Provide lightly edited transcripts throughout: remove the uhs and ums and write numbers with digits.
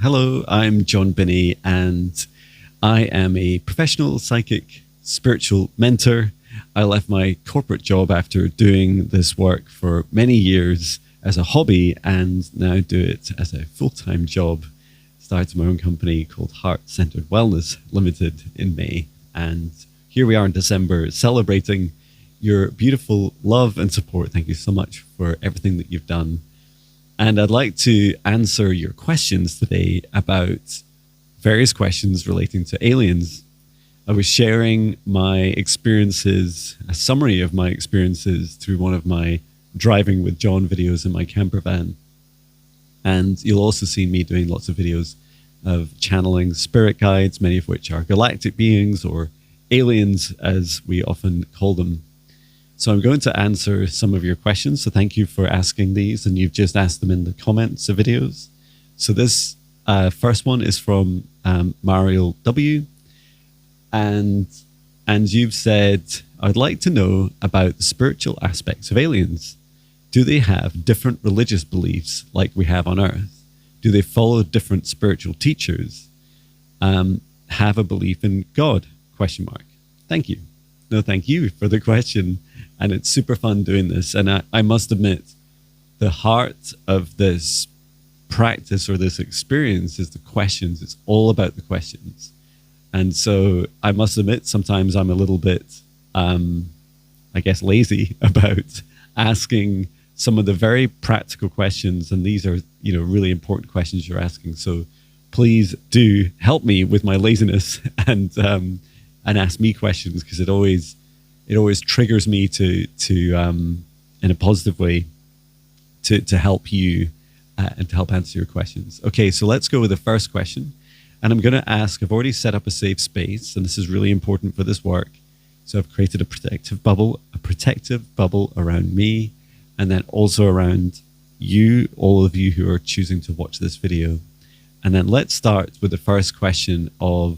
Hello, I'm John Binnie, and I am a professional psychic spiritual mentor. I left my corporate job after doing this work for many years as a hobby and now do it as a full-time job. Started my own company called Heart Centered Wellness Limited in May. And here we are in December celebrating your beautiful love and support. Thank you so much for everything that you've done. And I'd like to answer your questions today about various questions relating to aliens. I was sharing my experiences, a summary of my experiences through one of my driving with John videos in my camper van. And you'll also see me doing lots of videos of channeling spirit guides, many of which are galactic beings or aliens, as we often call them. So I'm going to answer some of your questions. So thank you for asking these, and you've just asked them in the comments of videos. So this first one is from Mariel W. And you've said, I'd like to know about the spiritual aspects of aliens. Do they have different religious beliefs like we have on Earth? Do they follow different spiritual teachers? Have a belief in God? ? Thank you. No, thank you for the question. And it's super fun doing this. And I must admit, the heart of this practice or this experience is the questions. It's all about the questions. And so I must admit, sometimes I'm a little bit, I guess, lazy about asking some of the very practical questions. And these are, really important questions you're asking. So please do help me with my laziness and ask me questions, because it always triggers me to in a positive way to help you and to help answer your questions. Okay, so let's go with the first question. And I'm going to ask, I've already set up a safe space, and this is really important for this work. So I've created a protective bubble around me, and then also around you, all of you who are choosing to watch this video. And then let's start with the first question of,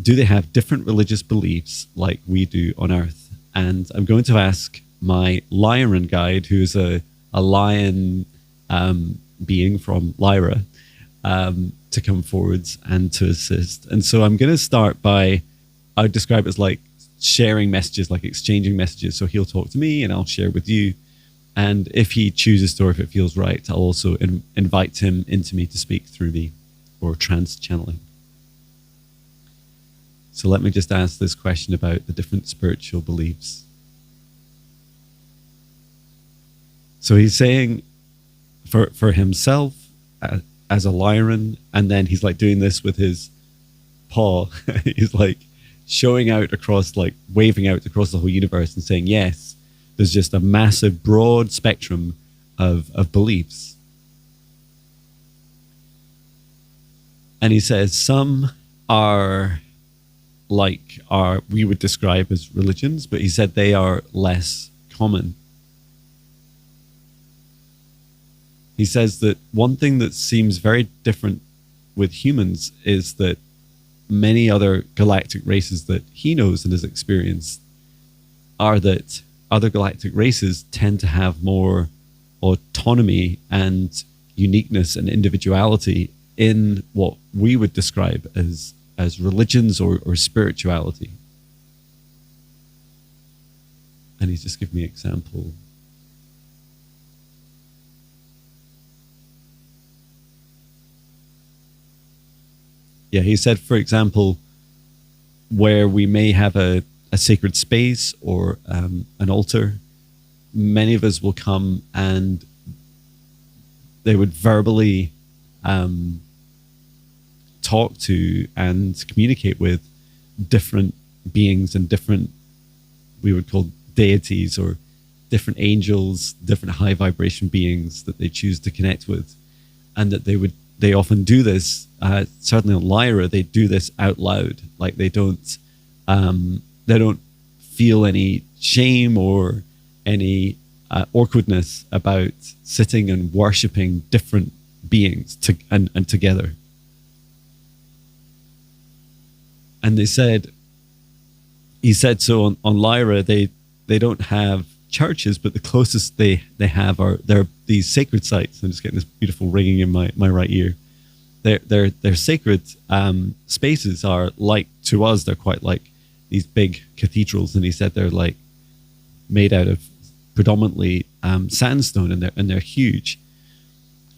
do they have different religious beliefs like we do on Earth? And I'm going to ask my Lyran guide, who's a lion being from Lyra, to come forwards and to assist. And so I'm going to start by, I would describe it as like sharing messages, like exchanging messages. So he'll talk to me and I'll share with you. And if he chooses to, or if it feels right, I'll also invite him into me to speak through me, or trans channeling. So let me just ask this question about the different spiritual beliefs. So he's saying for himself as a Lyran, and then he's like doing this with his paw. He's like showing out across, like waving out across the whole universe and saying, yes, there's just a massive broad spectrum of beliefs. And he says some are like we would describe as religions, but he said they are less common. He says that one thing that seems very different with humans is that many other galactic races that he knows and has experienced are that other galactic races tend to have more autonomy and uniqueness and individuality in what we would describe as religions or spirituality. And he's just given me an example. Yeah, he said, for example, where we may have a sacred space or an altar, many of us will come and they would verbally talk to and communicate with different beings and different, we would call deities, or different angels, different high vibration beings that they choose to connect with. And that they often do this, certainly on Lyra, they do this out loud. Like they don't feel any shame or any awkwardness about sitting and worshipping different beings and together. And he said, so on Lyra, they don't have churches, but the closest they have are these sacred sites. I'm just getting this beautiful ringing in my right ear. their sacred spaces are like, to us, they're quite like these big cathedrals, and he said they're like made out of predominantly sandstone, and they're huge.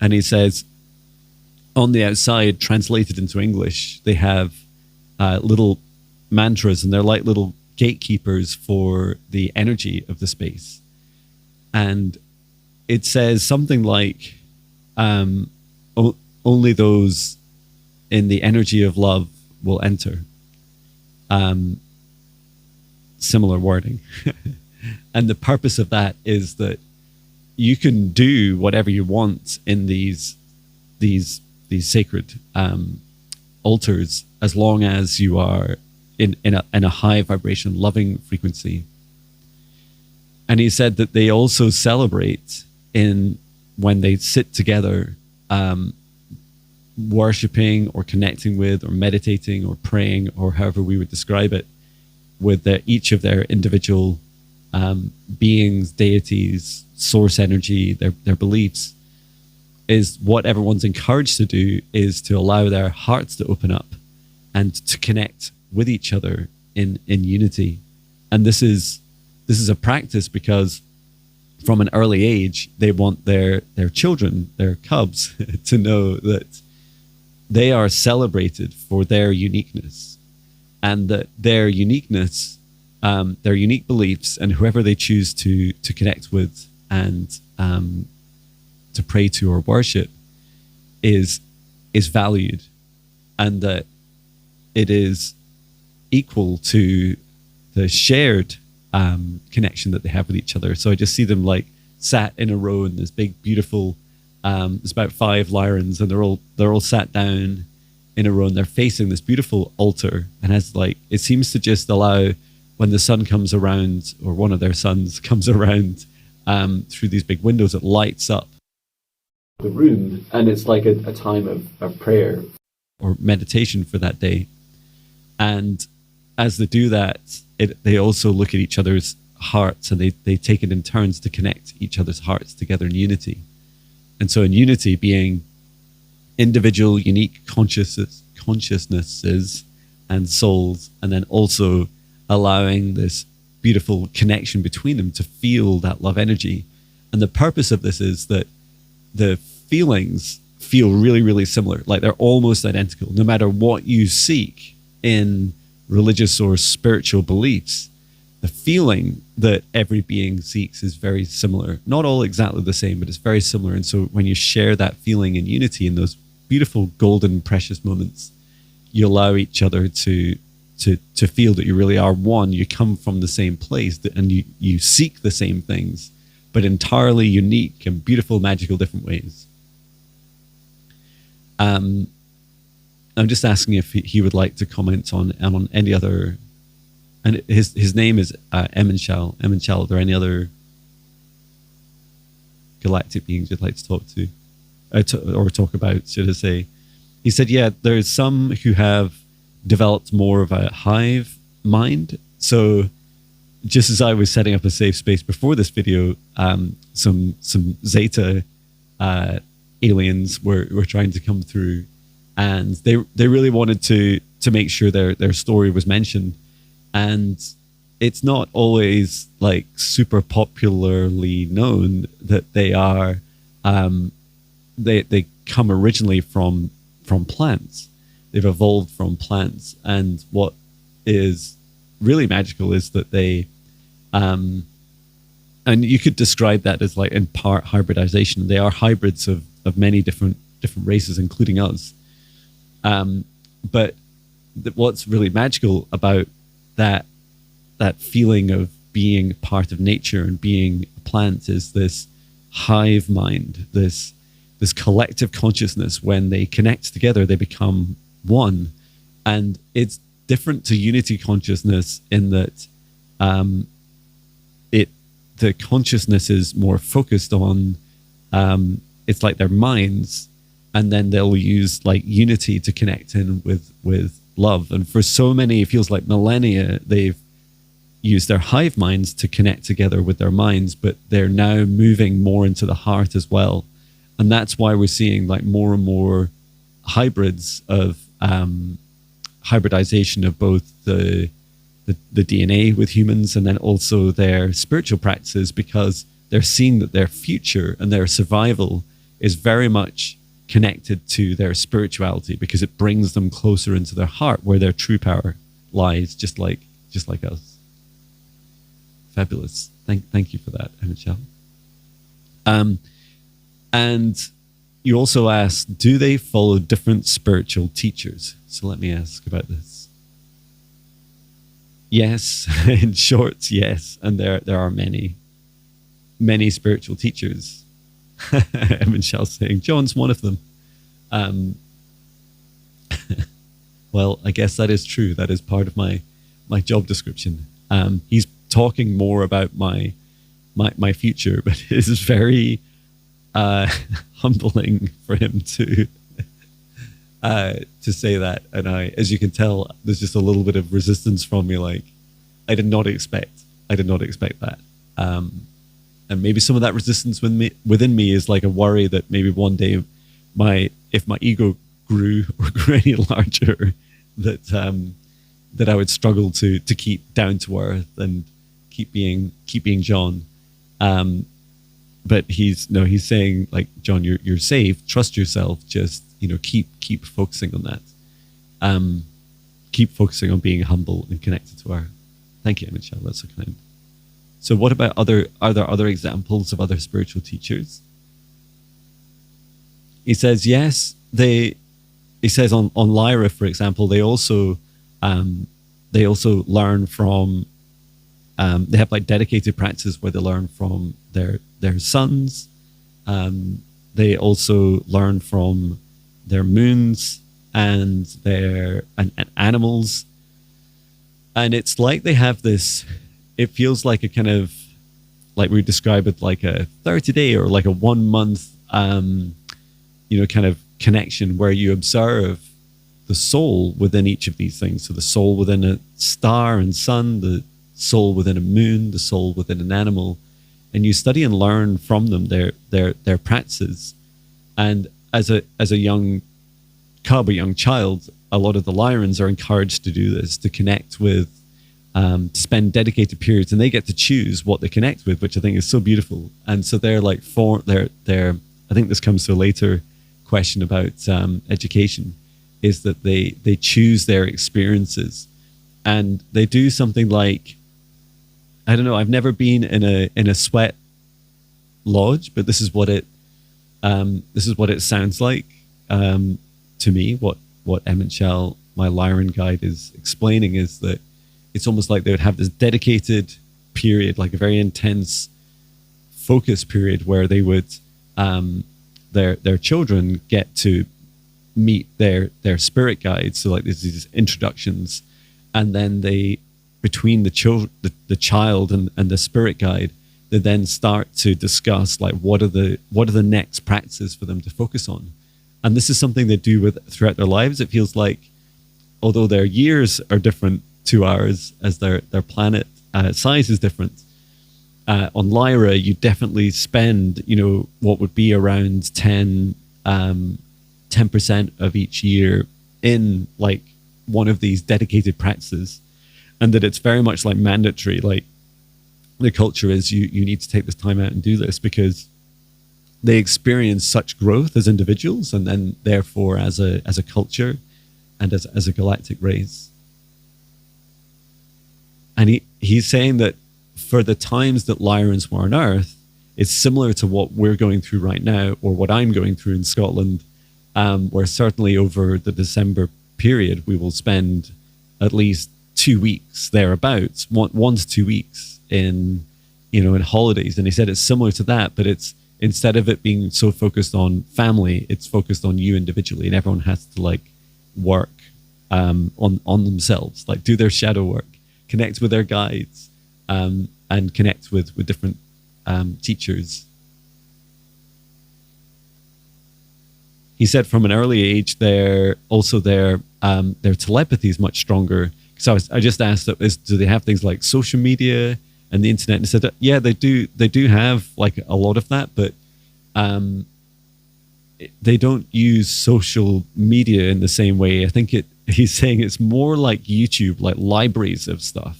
And he says on the outside, translated into English, they have little mantras, and they're like little gatekeepers for the energy of the space. And it says something like, only those in the energy of love will enter. Similar wording. And the purpose of that is that you can do whatever you want in these sacred altars, as long as you are in a high vibration, loving frequency. And he said that they also celebrate when they sit together, worshipping or connecting with or meditating or praying, or however we would describe it, with each of their individual beings, deities, source energy, their beliefs. Is what everyone's encouraged to do is to allow their hearts to open up and to connect with each other in unity. And this is a practice because from an early age, they want their children, their cubs, to know that they are celebrated for their uniqueness, and that their uniqueness, their unique beliefs, and whoever they choose to connect with and to pray to or worship is valued, and that it is equal to the shared connection that they have with each other. So I just see them like sat in a row in this big, beautiful. There's about 5 lyrons, and they're all sat down in a row, and they're facing this beautiful altar. And it seems to just allow, when the sun comes around, or one of their sons comes around through these big windows, it lights up the room, and it's like a time of prayer or meditation for that day. And as they do that, they also look at each other's hearts, and they take it in turns to connect each other's hearts together in unity. And so in unity, being individual, unique consciousnesses and souls, and then also allowing this beautiful connection between them to feel that love energy. And the purpose of this is that the feelings feel really, really similar. Like they're almost identical. No matter what you seek in religious or spiritual beliefs, the feeling that every being seeks is very similar. Not all exactly the same, but it's very similar. And so when you share that feeling in unity in those beautiful, golden, precious moments, you allow each other to feel that you really are one. You come from the same place, and you seek the same things, but entirely unique and beautiful, magical, different ways. I'm just asking if he would like to comment on any other. And his name is Emenshal. Emenshal, are there any other galactic beings you'd like to talk to? Or talk about, should I say? He said, yeah, there's some who have developed more of a hive mind. So just as I was setting up a safe space before this video, some Zeta aliens were trying to come through, and they really wanted to make sure their story was mentioned. And it's not always like super popularly known that they are they come originally from plants. They've evolved from plants, and what is really magical is that they and you could describe that as like in part hybridization. They are hybrids of many different races, including us. But what's really magical about that feeling of being part of nature and being a plant is this hive mind, this collective consciousness. When they connect together, they become one. And it's different to unity consciousness in that the consciousness is more focused on it's like their minds, and then they'll use like unity to connect in with love. And for so many, it feels like millennia, they've used their hive minds to connect together with their minds, but they're now moving more into the heart as well. And that's why we're seeing like more and more hybrids of hybridization of both the DNA with humans and then also their spiritual practices, because they're seeing that their future and their survival is very much connected to their spirituality, because it brings them closer into their heart where their true power lies, just like us. Fabulous. Thank you for that, Michelle. And you also asked, do they follow different spiritual teachers? So let me ask about this. Yes, in short, yes. And there are many spiritual teachers. And Michelle's saying, John's one of them. Well, I guess that is true. That is part of my job description. He's talking more about my future, but it is very humbling for him to say that. And as you can tell, there's just a little bit of resistance from me. Like, I did not expect that. And maybe some of that resistance within me is like a worry that maybe one day if my ego grew any larger, that I would struggle to keep down to earth and keep being John. But he's saying, like, John, you're safe. Trust yourself. Just, keep focusing on that. Keep focusing on being humble and connected to earth. Thank you, Michelle. That's so kind. So what about are there other examples of other spiritual teachers? He says, yes, he says on Lyra, for example, they also learn from, they have like dedicated practices where they learn from their sons. They also learn from their moons and their animals. And it's like they have this, it feels like a kind of, like we describe it, like a 30-day or like a 1 month, kind of connection where you observe the soul within each of these things. So the soul within a star and sun, the soul within a moon, the soul within an animal, and you study and learn from them their practices. And as a young cub, a young child, a lot of the Lyrans are encouraged to do this, to connect with, to spend dedicated periods, and they get to choose what they connect with, which I think is so beautiful. And so they're like I think this comes to a later question about education, is that they choose their experiences, and they do something like, I don't know, I've never been in a sweat lodge, but this is what it sounds like to me. What Em and Shell, my Lyran guide, is explaining is that it's almost like they would have this dedicated period, like a very intense focus period, where they would their children get to meet their spirit guides. So like there's these introductions, and then they, between the child and the spirit guide, they then start to discuss like what are the next practices for them to focus on. And this is something they do throughout their lives. It feels like, although their years are different to ours, as their planet size is different, on Lyra you definitely spend what would be around 10% of each year in like one of these dedicated practices, and that it's very much like mandatory. Like the culture is you need to take this time out and do this, because they experience such growth as individuals, and then therefore as a culture and as a galactic race. And he's saying that for the times that Lyrans were on Earth, it's similar to what we're going through right now, or what I'm going through in Scotland, where certainly over the December period, we will spend at least 2 weeks thereabouts, 1 to 2 weeks in holidays. And he said it's similar to that, but it's, instead of it being so focused on family, it's focused on you individually, and everyone has to like work on themselves, like do their shadow work, connect with their guides, and connect with different teachers. He said from an early age, their telepathy is much stronger. So I just asked, do they have things like social media and the internet? And he said, yeah, they do have like a lot of that, but they don't use social media in the same way. I think he's saying it's more like YouTube, like libraries of stuff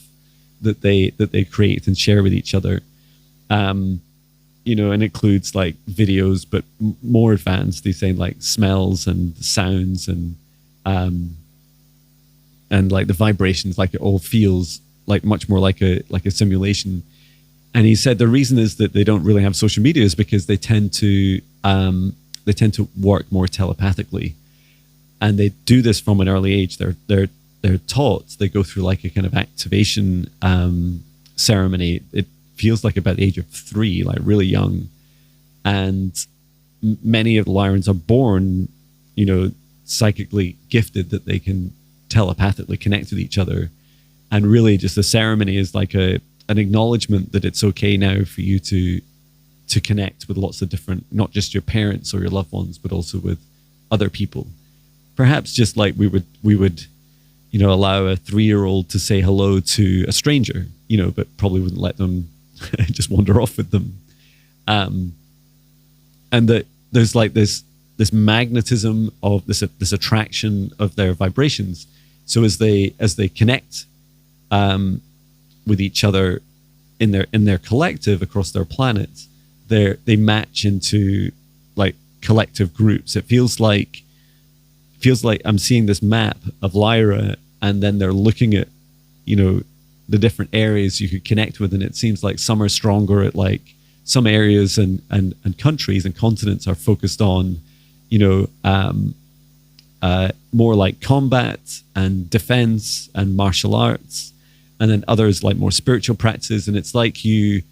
that they create and share with each other. And includes like videos, but more advanced. He's saying like smells and sounds and like the vibrations, like it all feels like much more like a simulation. And he said the reason is that they don't really have social media is because they tend to work more telepathically, and they do this from an early age. They're taught. They go through like a kind of activation ceremony. It feels like about the age of 3, like really young, and many of the Lyrans are born, psychically gifted that they can telepathically connect with each other, and really just the ceremony is like an acknowledgement that it's okay now for you to connect with lots of different, not just your parents or your loved ones, but also with other people. Perhaps just like we would allow a 3-year-old to say hello to a stranger, but probably wouldn't let them just wander off with them. And that there's like this magnetism of this attraction of their vibrations. So as they connect with each other in their collective across their planet, they match into like collective groups. It feels like I'm seeing this map of Lyra, and then they're looking at the different areas you could connect with, and it seems like some are stronger at like some areas, and countries and continents are focused on more like combat and defense and martial arts, and then others like more spiritual practices. And it's like you,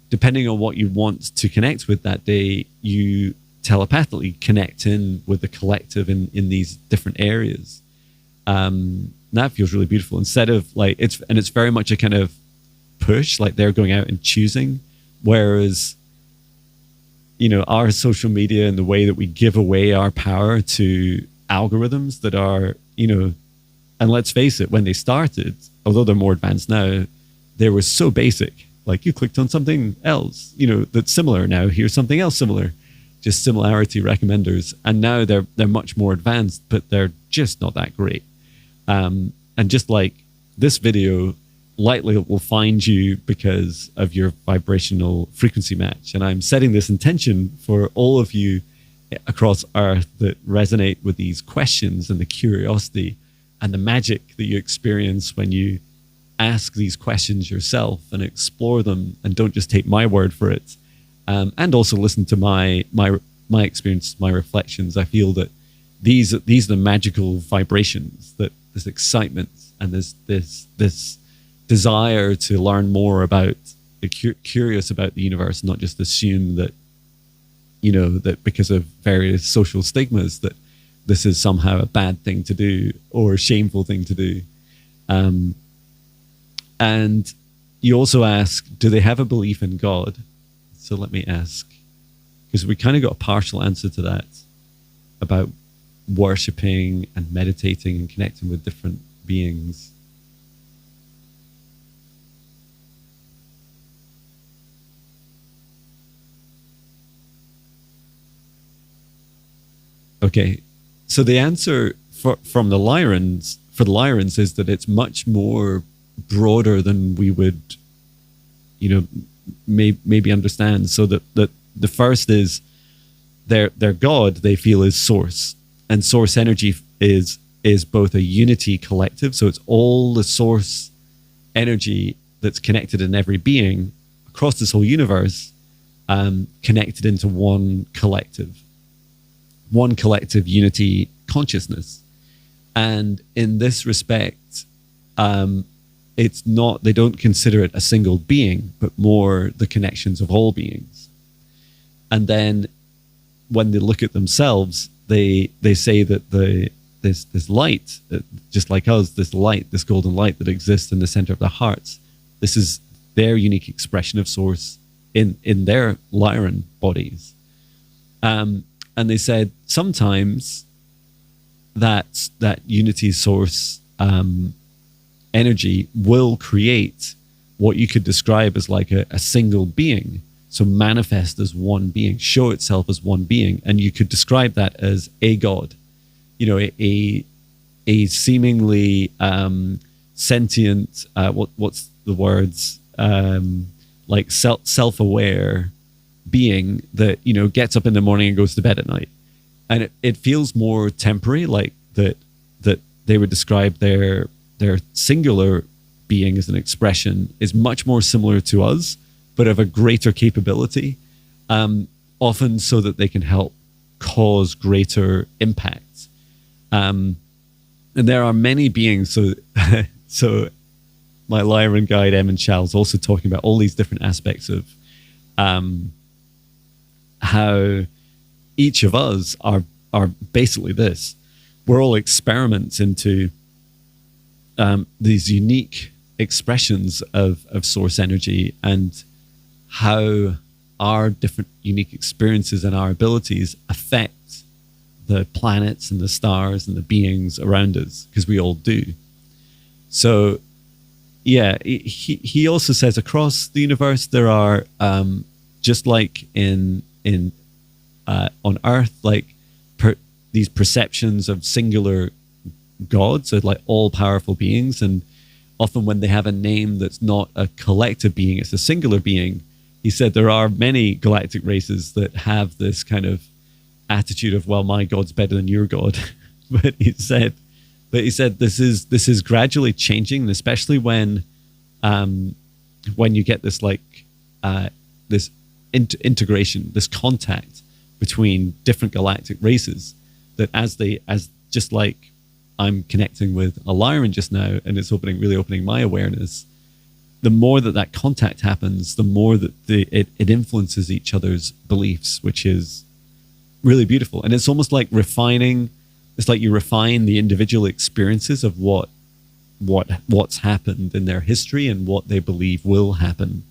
depending on what you want to connect with that day, you telepathically connect in with the collective in these different areas. That feels really beautiful. Instead of like it's very much a kind of push, like they're going out and choosing, whereas our social media and the way that we give away our power to algorithms that are and let's face it, when they started, although they're more advanced now, they were so basic. Like you clicked on something else that's similar, now here's something else similar, just similarity recommenders. And now they're much more advanced, but they're just not that great. And just like this video likely will find you because of your vibrational frequency match. And I'm setting this intention for all of you across Earth that resonate with these questions and the curiosity and the magic that you experience when you ask these questions yourself and explore them, and don't just take my word for it. And also listen to my experience, my reflections. I feel that these are the magical vibrations, that this excitement and this desire to learn more about, curious about the universe, not just assume that that because of various social stigmas that this is somehow a bad thing to do or a shameful thing to do. And you also ask, do they have a belief in God? So let me ask, because we kind of got a partial answer to that about worshipping and meditating and connecting with different beings. Okay, so the answer for the Lyrans is that it's much more broader than we would, maybe understand. So that the first is their God, they feel, is source, and source energy is both a unity collective. So it's all the source energy that's connected in every being across this whole universe, connected into one collective unity consciousness. And in this respect, it's not, they don't consider it a single being, but more the connections of all beings. And then when they look at themselves, they say that this light, just like us, this light, this golden light that exists in the center of their hearts, this is their unique expression of source in their Lyran bodies. And they said sometimes that unity source energy will create what you could describe as like a single being. So manifest as one being, show itself as one being. And you could describe that as a God, a seemingly sentient, what's the words, like self-aware being that, gets up in the morning and goes to bed at night. And it feels more temporary, like that they would describe their singular being as an expression is much more similar to us, but of a greater capability, often so that they can help cause greater impact. And there are many beings. So my Lyran guide, Emin Chal, is also talking about all these different aspects of how each of us are basically this. We're all experiments into these unique expressions of source energy, and how our different unique experiences and our abilities affect the planets and the stars and the beings around us, because we all do. So yeah, he also says across the universe there are just like in on Earth, like these perceptions of singular gods, so like all powerful beings, and often when they have a name that's not a collective being, it's a singular being. He said there are many galactic races that have this kind of attitude of, well, my god's better than your god. but he said this is gradually changing, especially when you get this this integration, this contact between different galactic races, that as just like I'm connecting with a Lyran just now, and it's really opening my awareness, the more that contact happens, the more that it influences each other's beliefs, which is really beautiful. And it's almost like refining. It's like you refine the individual experiences of what's happened in their history and what they believe will happen,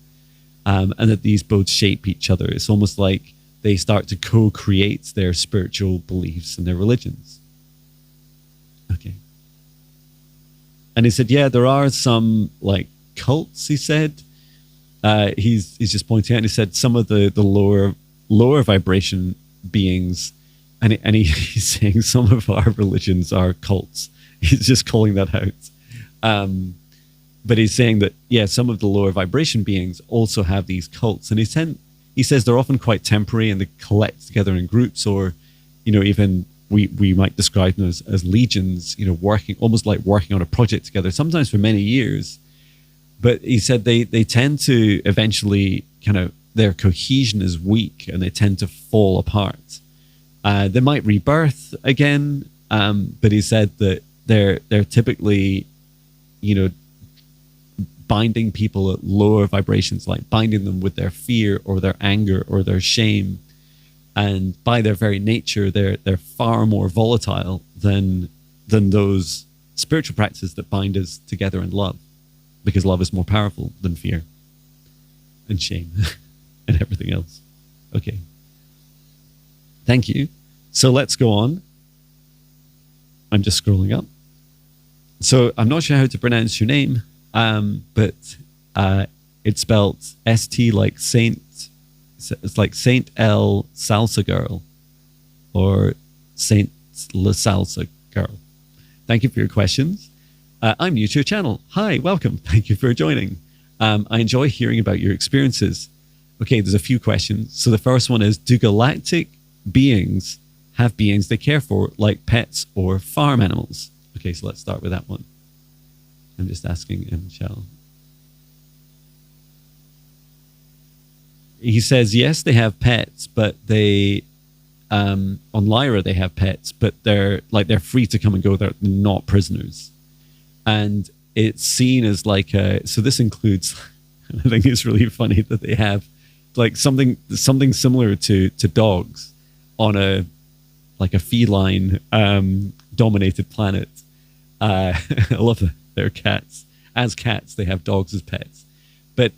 and that these both shape each other. It's almost like they start to co-create their spiritual beliefs and their religions. Okay. And he said, yeah, there are some like cults, he said. He's just pointing out, and he said some of the lower vibration beings, and he's saying some of our religions are cults. He's just calling that out. But he's saying that, yeah, some of the lower vibration beings also have these cults. And he says they're often quite temporary, and they collect together in groups, or, even we might describe them as legions, working on a project together, sometimes for many years. But he said they tend to eventually their cohesion is weak, and they tend to fall apart. They might rebirth again, but he said that they're typically, binding people at lower vibrations, like binding them with their fear or their anger or their shame. And by their very nature, they're far more volatile than those spiritual practices that bind us together in love, because love is more powerful than fear and shame and everything else. Okay. Thank you. So let's go on. I'm just scrolling up. So I'm not sure how to pronounce your name, but it's spelled ST like Saint. It's like Saint L Salsa Girl, or Saint La Salsa Girl. Thank you for your questions. I'm new to your channel. Hi, welcome. Thank you for joining. I enjoy hearing about your experiences. Okay, there's a few questions. So the first one is, do galactic beings have beings they care for, like pets or farm animals? Okay, so let's start with that one. I'm just asking Michelle. He says, yes, they have pets, but they, on Lyra, they have pets, but they're free to come and go. They're not prisoners. And it's seen as like so this includes, I think it's really funny that they have like something similar to dogs on a feline dominated planet. I love that they're cats. As cats, they have dogs as pets. But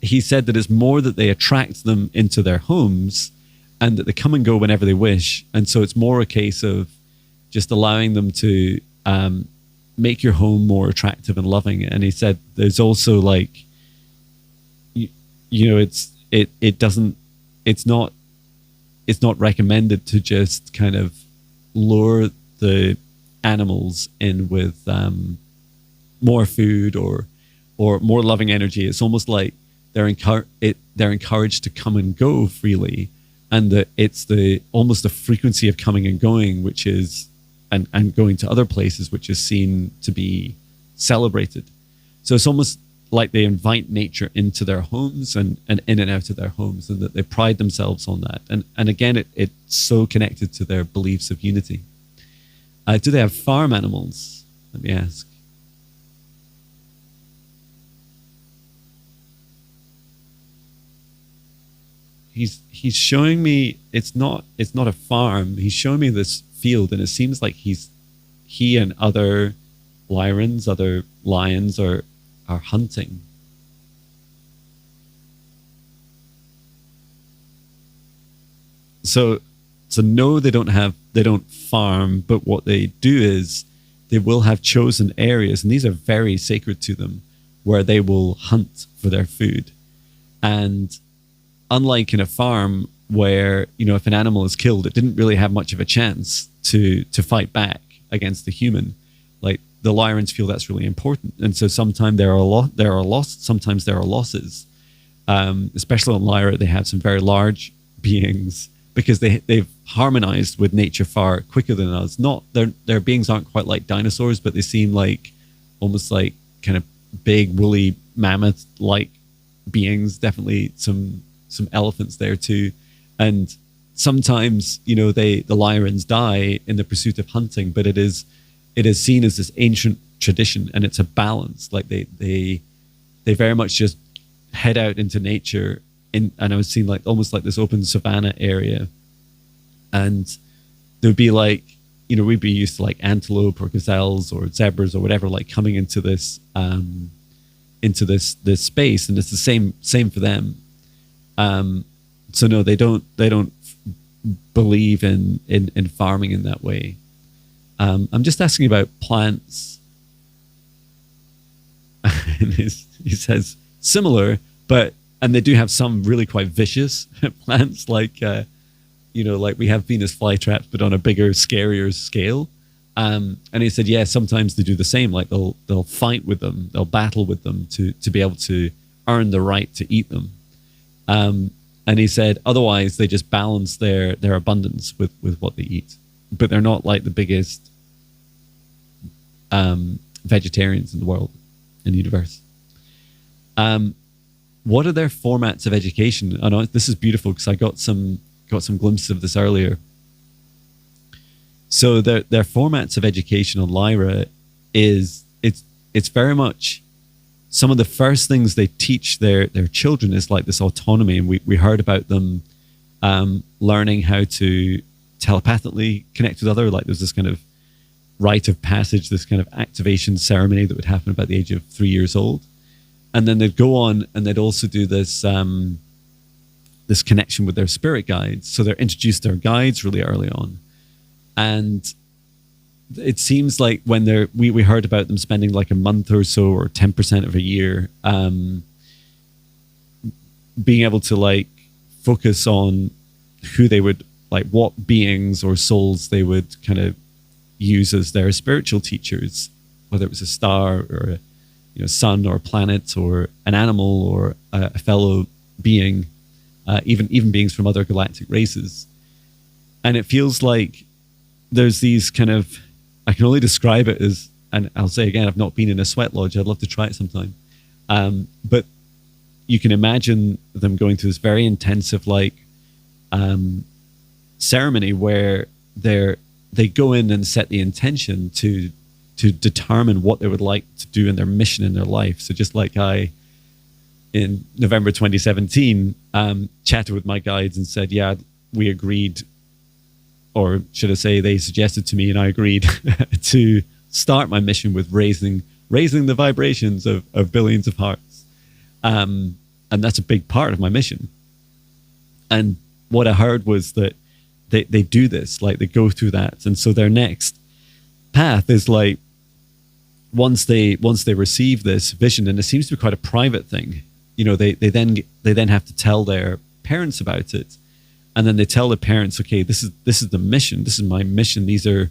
he said that it's more that they attract them into their homes, and that they come and go whenever they wish. And so it's more a case of just allowing them to make your home more attractive and loving. And he said there's also like, it doesn't, it's not, it's not recommended to just kind of lure the animals in with more food or more loving energy. It's almost like they're encouraged to come and go freely, and that it's the almost the frequency of coming and going, which is and going to other places, which is seen to be celebrated. So it's almost like they invite nature into their homes and in and out of their homes, and that they pride themselves on that. And again, it's so connected to their beliefs of unity. Do they have farm animals? Let me ask. He's showing me it's not a farm. He's showing me this field, and it seems like he and other other lions are hunting. So no, they don't farm, but what they do is they will have chosen areas, and these are very sacred to them, where they will hunt for their food. And unlike in a farm where, you know, if an animal is killed, it didn't really have much of a chance to fight back against the human. Like, the lions feel that's really important, and so sometimes there are lost, sometimes there are losses. Especially on Lyra, they have some very large beings because they've harmonized with nature far quicker than us. Not their beings aren't quite like dinosaurs, but they seem like almost like kind of big woolly mammoth like beings. Definitely some elephants there too, and sometimes, you know, the lions die in the pursuit of hunting, but it is seen as this ancient tradition, and it's a balance. Like they very much just head out into nature and I was seeing like almost like this open savanna area, and there would be like, you know, we'd be used to like antelope or gazelles or zebras or whatever, like coming into this space, and it's the same for them. So no, they don't believe in farming in that way. I'm just asking about plants. And he says similar, and they do have some really quite vicious plants, like you know, like we have Venus flytraps, but on a bigger, scarier scale. And he said, yeah, sometimes they do the same. Like they'll fight with them, they'll battle with them to be able to earn the right to eat them. And he said, otherwise they just balance their abundance with what they eat, but they're not like the biggest vegetarians in the world, in the universe. What are their formats of education? I know this is beautiful because I got some glimpses of this earlier. So their formats of education on Lyra it's very much some of the first things they teach their children is like this autonomy. And we heard about them learning how to telepathically connect with other, like there's this kind of rite of passage, this kind of activation ceremony that would happen about the age of 3 years old. And then they'd go on and they'd also do this this connection with their spirit guides. So they're introduced to their guides really early on. And it seems like when we heard about them spending like a month or so, or 10% of a year, being able to like focus on who they would, like what beings or souls they would kind of use as their spiritual teachers, whether it was a star or a sun or a planet or an animal or a fellow being, even beings from other galactic races. And it feels like there's these kind of, I can only describe it as, and I'll say again, I've not been in a sweat lodge. I'd love to try it sometime. But you can imagine them going through this very intensive like ceremony where they go in and set the intention to determine what they would like to do in their mission in their life. So just like I, in November 2017, chatted with my guides and said, yeah, we agreed, or should I say they suggested to me and I agreed to start my mission with raising the vibrations of billions of hearts. And that's a big part of my mission. And what I heard was that they do this, like they go through that. And so their next path is like, once they receive this vision, and it seems to be quite a private thing, they then have to tell their parents about it, and then they tell the parents, okay, this is the mission. This is my mission. These are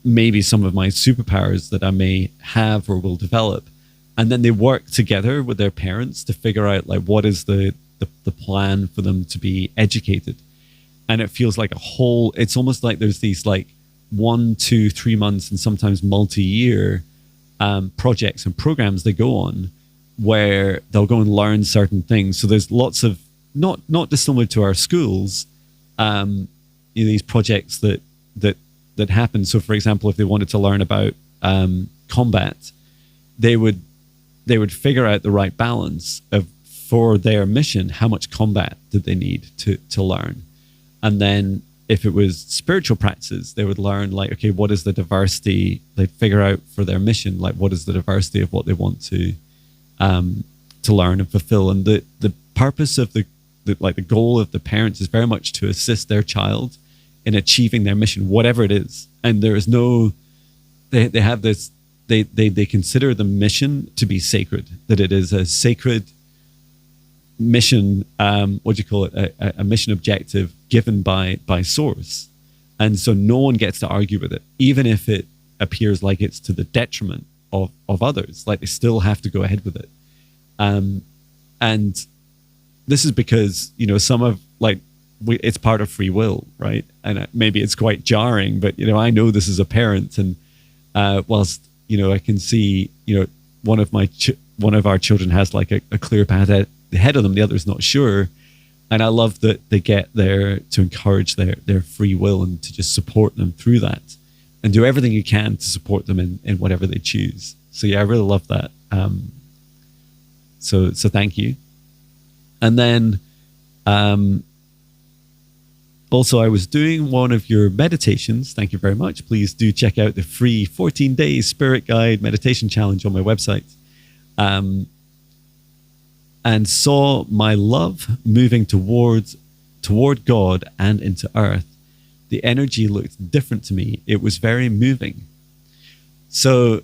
maybe some of my superpowers that I may have or will develop. And then they work together with their parents to figure out like what is the plan for them to be educated. And it feels like it's almost like there's these like 1, 2, 3 months and sometimes multi-year projects and programs they go on where they'll go and learn certain things. So there's lots of, not dissimilar to our schools, these projects that happen. So for example, if they wanted to learn about combat, they would figure out the right balance of, for their mission, how much combat did they need to learn. And then if it was spiritual practices, they would learn like, okay, what is the diversity? They'd figure out for their mission, like what is the diversity of what they want to learn and fulfill. And the purpose of the goal of the parents is very much to assist their child in achieving their mission, whatever it is. And there is no, they have this, they consider the mission to be sacred, that it is a sacred mission, what do you call it? A mission objective given by source. And so no one gets to argue with it, even if it appears like it's to the detriment of others. Like they still have to go ahead with it. And this is because, some of like, it's part of free will, right? And maybe it's quite jarring, but, I know this as a parent, and whilst, I can see, one of our children has like a clear path ahead of them, the other's not sure. And I love that they get there to encourage their free will and to just support them through that and do everything you can to support them in whatever they choose. So yeah, I really love that. So thank you. And then also I was doing one of your meditations. Thank you very much. Please do check out the free 14-day Spirit Guide meditation challenge on my website. And saw my love moving toward God and into earth. The energy looked different to me. It was very moving. So,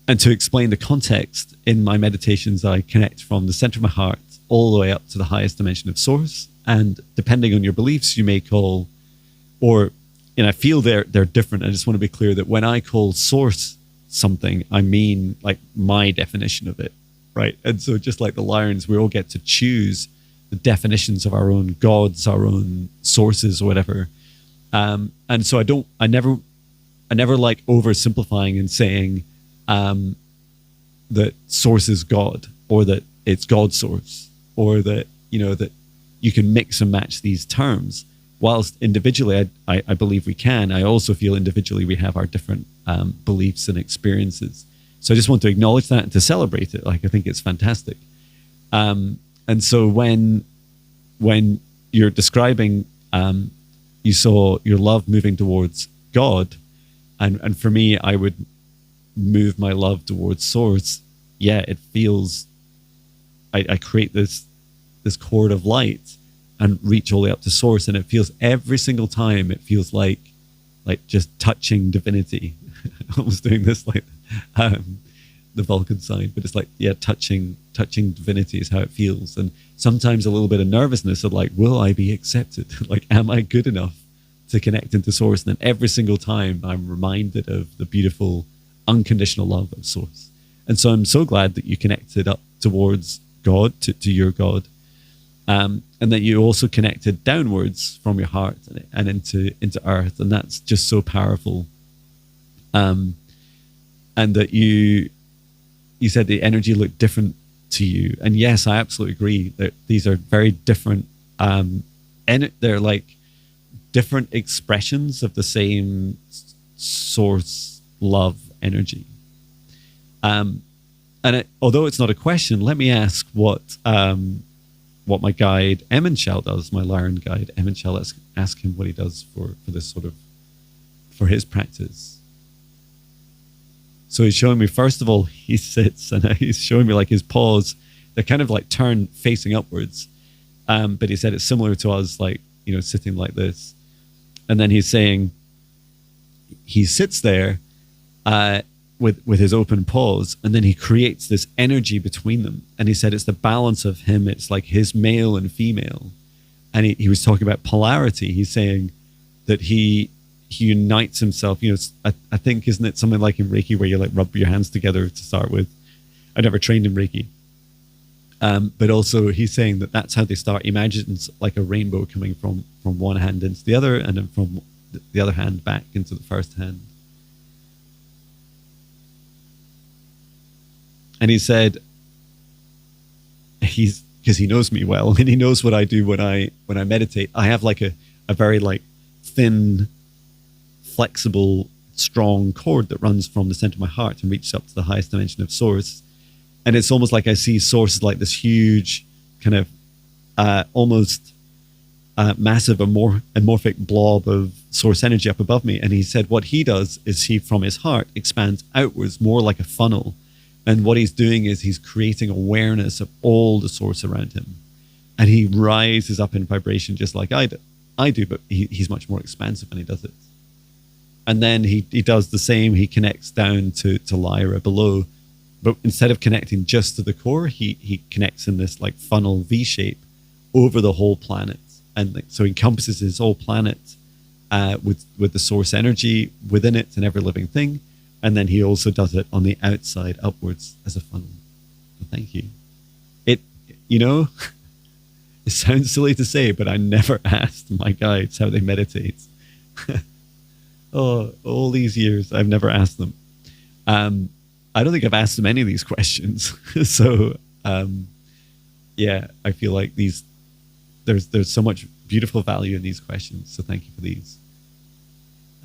and to explain the context, in my meditations, I connect from the center of my heart all the way up to the highest dimension of source. And depending on your beliefs, you may call, or, I feel they're different. I just want to be clear that when I call source something, I mean like my definition of it. Right. And so just like the lions, we all get to choose the definitions of our own gods, our own sources or whatever. And so I never like oversimplifying and saying that source is God, or that it's God's source, or that, that you can mix and match these terms. Whilst individually, I believe we can, I also feel individually we have our different beliefs and experiences. So I just want to acknowledge that and to celebrate it. Like, I think it's fantastic. And so when you're describing, you saw your love moving towards God, and for me, I would move my love towards source. Yeah, it feels, I create this cord of light and reach all the way up to source. And it feels every single time, it feels like just touching divinity. I was doing this like the Vulcan side, but it's like, yeah, touching divinity is how it feels. And sometimes a little bit of nervousness of like, will I be accepted? Like, am I good enough to connect into source? And then every single time I'm reminded of the beautiful unconditional love of source. And so I'm so glad that you connected up towards God, to your God. And that you also connected downwards from your heart and into earth. And that's just so powerful. And that you said the energy looked different to you. And yes, I absolutely agree that these are very different. And they're like different expressions of the same source love energy. Although it's not a question, let me ask what my guide Emenshel does, my Lyran guide Emenshel. Let's ask him what he does for this sort of, for his practice. So he's showing me, first of all, he sits and he's showing me like his paws, they're kind of like turned facing upwards. But he said it's similar to us, like, sitting like this. And then he's saying he sits there, with his open paws, and then he creates this energy between them. And he said it's the balance of him. It's like his male and female. And he was talking about polarity. He's saying that he unites himself. You know, I think, isn't it something like in Reiki where you like rub your hands together to start with? I never trained in Reiki. But also he's saying that that's how they start. He imagines like a rainbow coming from one hand into the other, and then from the other hand back into the first hand. And he said, because he knows me well, and he knows what I do when I meditate. I have like a very like thin, flexible, strong cord that runs from the center of my heart and reaches up to the highest dimension of source. And it's almost like I see source as like this huge kind of almost massive amorphic blob of source energy up above me. And he said what he does is he, from his heart, expands outwards more like a funnel. And what he's doing is he's creating awareness of all the source around him. And he rises up in vibration just like I do, but he's much more expansive when he does it. And then he does the same. He connects down to Lyra below. But instead of connecting just to the core, he connects in this like funnel V shape over the whole planet. And so he encompasses his whole planet with the source energy within it and every living thing. And then he also does it on the outside upwards as a funnel. So thank you. It sounds silly to say, but I never asked my guides how they meditate. Oh, all these years, I've never asked them. I don't think I've asked them any of these questions. So, yeah, I feel like there's so much beautiful value in these questions. So thank you for these.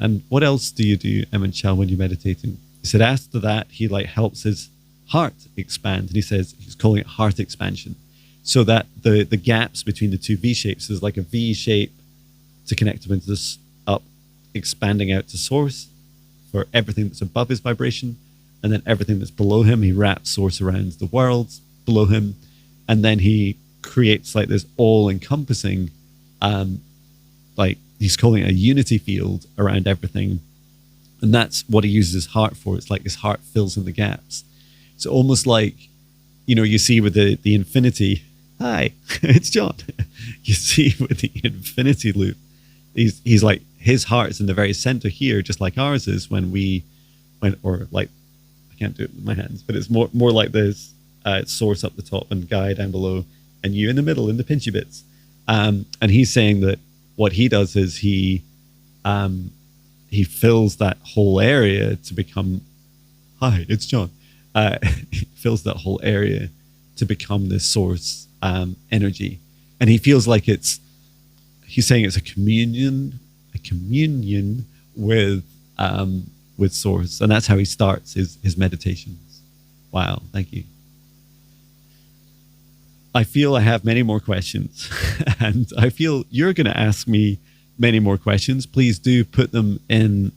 And what else do you do, Emin Chal, when you're meditating? He said after that, he like helps his heart expand. And he says he's calling it heart expansion. So that the gaps between the two V shapes is like a V shape to connect him into this up, expanding out to source for everything that's above his vibration. And then everything that's below him, he wraps source around the world below him. And then he creates like this all-encompassing, like he's calling it a unity field around everything. And that's what he uses his heart for. It's like his heart fills in the gaps. It's almost like, you see with the infinity. Hi, it's John. You see with the infinity loop, he's like, his heart is in the very center here, just like ours is or like, I can't do it with my hands, but it's more like this source up the top and Gaia down below, and you in the middle in the pinchy bits. And he's saying that what he does is he fills that whole area to become, hi, it's John. He fills that whole area to become this source energy. And he feels like he's saying it's a communion with source. And that's how he starts his meditations. Wow. Thank you. I feel I have many more questions, and I feel you're going to ask me many more questions. Please do put them in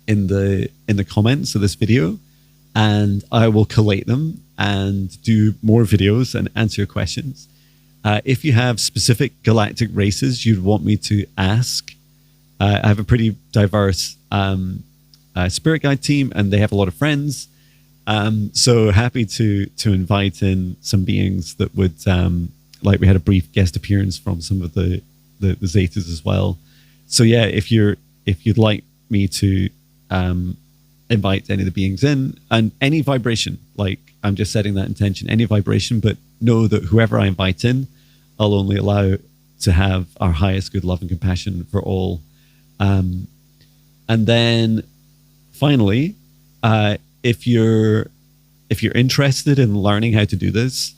the comments of this video, and I will collate them and do more videos and answer your questions. If you have specific galactic races you'd want me to ask, I have a pretty diverse spirit guide team, and they have a lot of friends. So happy to invite in some beings that would, like we had a brief guest appearance from some of the Zetas as well. So yeah, if you'd like me to invite any of the beings in, and any vibration, like I'm just setting that intention, any vibration, but know that whoever I invite in, I'll only allow to have our highest good love and compassion for all. And then finally, if you're interested in learning how to do this,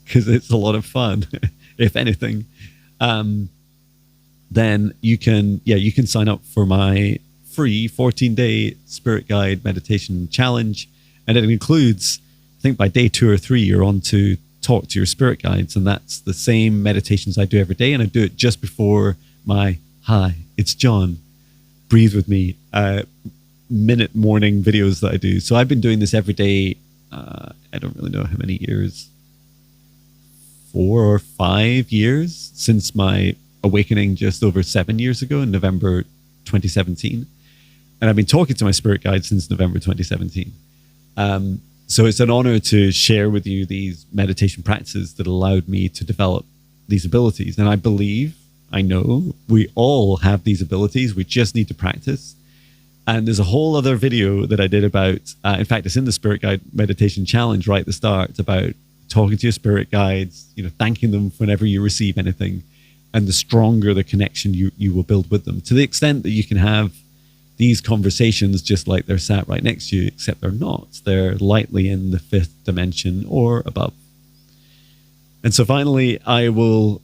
because it's a lot of fun, if anything, then you can sign up for my free 14-day spirit guide meditation challenge. And it includes, I think by day 2 or 3, you're on to talk to your spirit guides. And that's the same meditations I do every day. And I do it just before my, hi, it's John, breathe with me, minute morning videos that I do. So I've been doing this every day. I don't really know how many years, 4 or 5 years since my awakening just over 7 years ago in November 2017. And I've been talking to my spirit guide since November 2017. So it's an honor to share with you these meditation practices that allowed me to develop these abilities. And I know we all have these abilities. We just need to practice. And there's a whole other video that I did about, in fact, it's in the Spirit Guide Meditation Challenge right at the start, about talking to your spirit guides, thanking them whenever you receive anything, and the stronger the connection you will build with them, to the extent that you can have these conversations just like they're sat right next to you, except they're not. They're lightly in the 5th dimension or above. And so finally, I will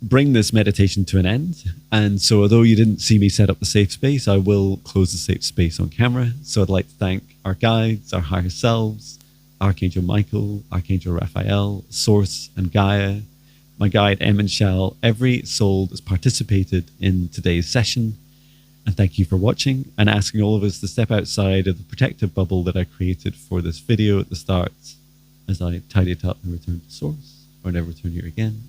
bring this meditation to an end. And so although you didn't see me set up the safe space, I will close the safe space on camera. So I'd like to thank our guides, our higher selves, Archangel Michael, Archangel Raphael, Source and Gaia, my guide Em and Shal, every soul that's participated in today's session. And thank you for watching, and asking all of us to step outside of the protective bubble that I created for this video at the start as I tidy it up and return to Source, or never return here again.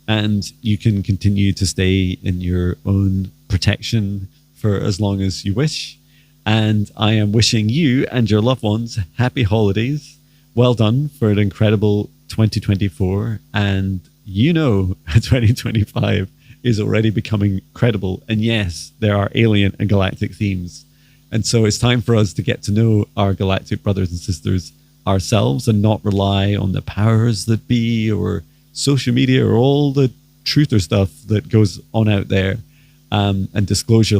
And you can continue to stay in your own protection for as long as you wish. And I am wishing you and your loved ones happy holidays. Well done for an incredible 2024. And 2025 is already becoming credible. And yes, there are alien and galactic themes. And so it's time for us to get to know our galactic brothers and sisters ourselves, and not rely on the powers that be or social media or all the truther stuff that goes on out there. And disclosure,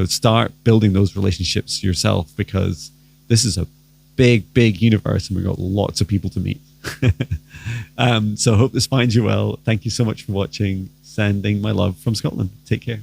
start building those relationships yourself, because this is a big, big universe and we've got lots of people to meet. So I hope this finds you well. Thank you so much for watching. Sending my love from Scotland. Take care.